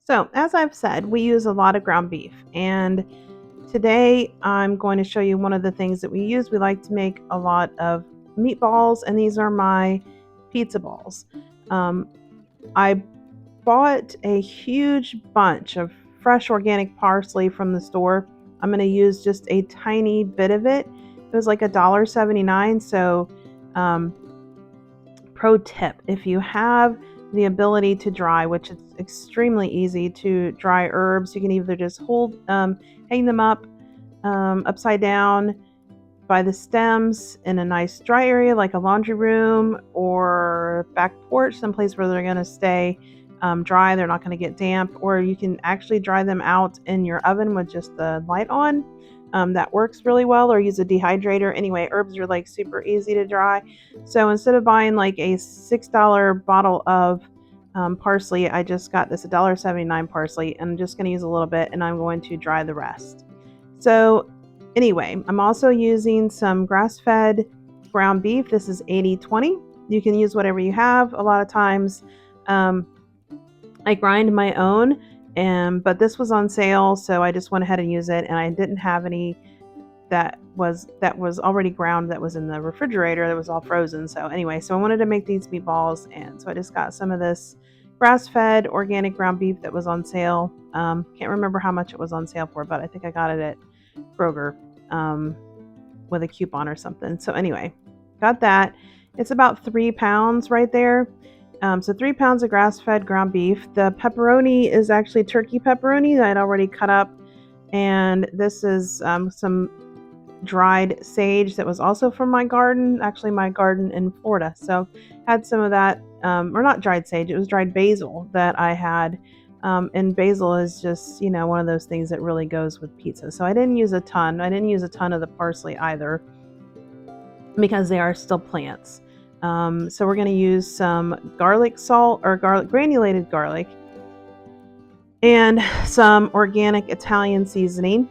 So, as I've said, we use a lot of ground beef, and today I'm going to show you one of the things that we use. We like to make a lot of meatballs, and these are my pizza balls. Um, I bought a huge bunch of fresh organic parsley from the store. I'm going to use just a tiny bit of it. It was like $1.79. So, um, pro tip, if you have the ability to dry, which is extremely easy to dry herbs, you can either just hang them up upside down by the stems in a nice dry area like a laundry room or back porch, someplace where they're going to stay dry. They're not going to get damp. Or you can actually dry them out in your oven with just the light on. That works really well, or use a dehydrator. Anyway, herbs are like super easy to dry. So instead of buying like a $6 bottle of parsley, I just got this $1.79 parsley, and I'm just going to use a little bit, and I'm going to dry the rest. So anyway, I'm also using some grass-fed ground beef. This is 80/20. You can use whatever you have. A lot of times um, I grind my own, but this was on sale, so I just went ahead and used it, and I didn't have any that was already ground that was in the refrigerator that was all frozen. So anyway, so I wanted to make these meatballs, and so I just got some of this grass-fed organic ground beef that was on sale. Can't remember how much it was on sale for, but I think I got it at Kroger um, with a coupon or something. So anyway, got that. It's about 3 pounds right there. So 3 pounds of grass-fed ground beef. The pepperoni is actually turkey pepperoni that I'd already cut up, and this is some dried sage that was also from my garden, actually my garden in Florida. So had some of that, or not dried sage, it was dried basil that I had. And basil is just, one of those things that really goes with pizza. So I didn't use a ton. I didn't use a ton of the parsley either because they are still plants. So we're going to use some garlic salt or granulated garlic and some organic Italian seasoning,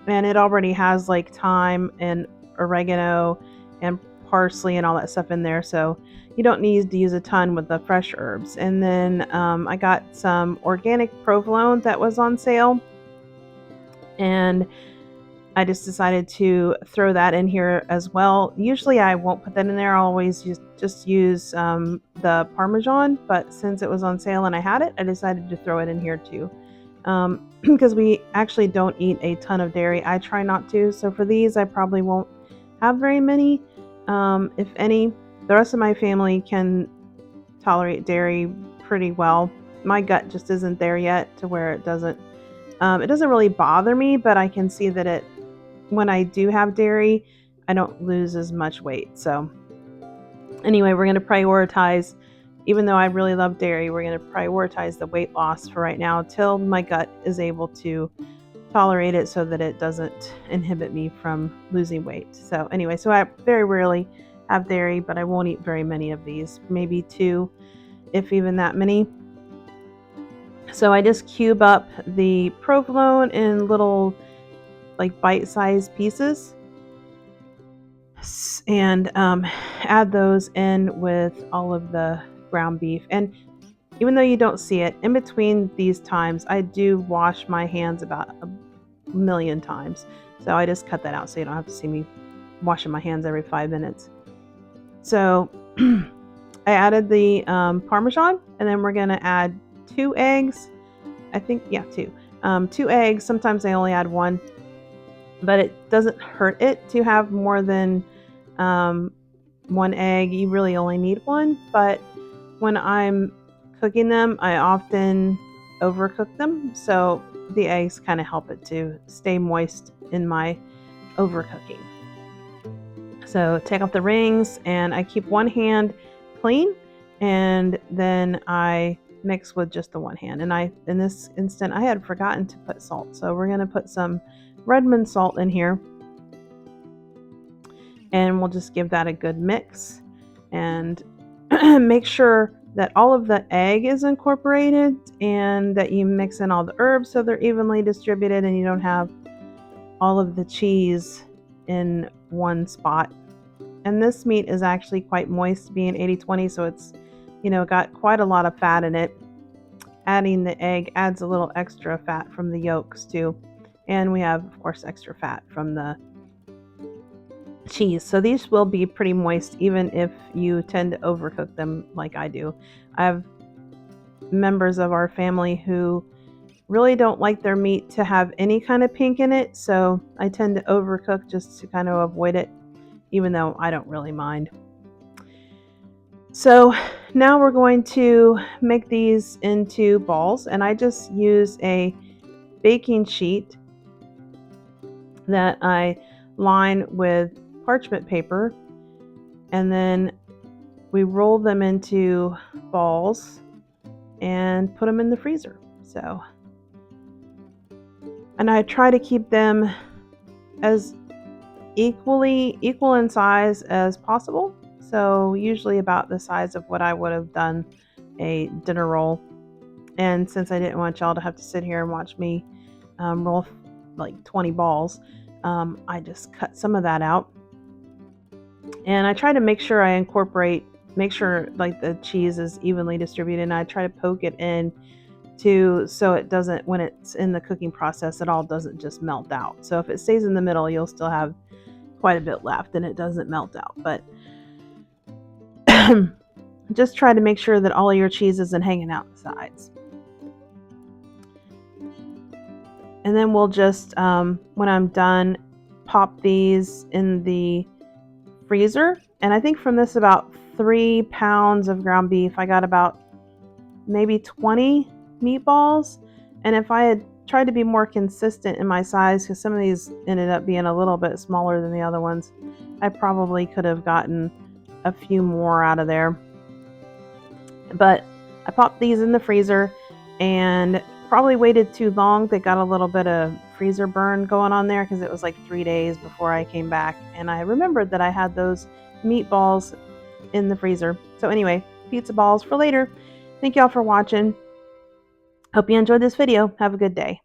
and it already has like thyme and oregano and parsley and all that stuff in there, so you don't need to use a ton with the fresh herbs. And then I got some organic provolone that was on sale, and I just decided to throw that in here as well. Usually I won't put that in there. I'll always just use the Parmesan, but since it was on sale and I had it, I decided to throw it in here too. Because we actually don't eat a ton of dairy. I try not to. So for these, I probably won't have very many, if any. The rest of my family can tolerate dairy pretty well. My gut just isn't there yet to where it doesn't really bother me, but I can see that when I do have dairy, I don't lose as much weight. So anyway, we're going to prioritize, even though I really love dairy, we're going to prioritize the weight loss for right now till my gut is able to tolerate it so that it doesn't inhibit me from losing weight. So anyway, so I very rarely have dairy, but I won't eat very many of these, maybe 2, if even that many. So I just cube up the provolone in little like bite-sized pieces and add those in with all of the ground beef. And even though you don't see it, in between these times, I do wash my hands about a million times. So I just cut that out so you don't have to see me washing my hands every 5 minutes. So I added the Parmesan, and then we're going to add 2 eggs. I think, yeah, 2. 2 eggs. Sometimes I only add 1. But it doesn't hurt it to have more than 1 egg. You really only need 1. But when I'm cooking them, I often overcook them. So the eggs kind of help it to stay moist in my overcooking. So take off the rings, and I keep one hand clean, and then I mix with just the one hand. And in this instant, I had forgotten to put salt. So we're going to put some Redmond salt in here, and we'll just give that a good mix and make sure that all of the egg is incorporated and that you mix in all the herbs so they're evenly distributed and you don't have all of the cheese in one spot. And this meat is actually quite moist, being 80/20, so it's got quite a lot of fat in it. adding the egg adds a little extra fat from the yolks too. And we have, of course, extra fat from the cheese. So these will be pretty moist even if you tend to overcook them like I do. I have members of our family who really don't like their meat to have any kind of pink in it, so I tend to overcook just to kind of avoid it, even though I don't really mind. So now we're going to make these into balls, and I just use a baking sheet that I line with parchment paper, and then we roll them into balls and put them in the freezer. And I try to keep them as equal in size as possible. So usually about the size of what I would have done a dinner roll. And since I didn't want y'all to have to sit here and watch me roll like 20 balls, I just cut some of that out. And I try to make sure make sure like the cheese is evenly distributed, and I try to poke it in so it doesn't, when it's in the cooking process, it all doesn't just melt out. So if it stays in the middle, you'll still have quite a bit left and it doesn't melt out. But just try to make sure that all of your cheese isn't hanging out the sides. And then we'll just, when I'm done, pop these in the freezer. And I think from this about 3 pounds of ground beef, I got about maybe 20 meatballs. And if I had tried to be more consistent in my size, because some of these ended up being a little bit smaller than the other ones, I probably could have gotten a few more out of there. But I popped these in the freezer and probably waited too long. They got a little bit of freezer burn going on there because it was like 3 days before I came back, and I remembered that I had those meatballs in the freezer. So anyway, pizza balls for later. Thank y'all for watching. Hope you enjoyed this video. Have a good day.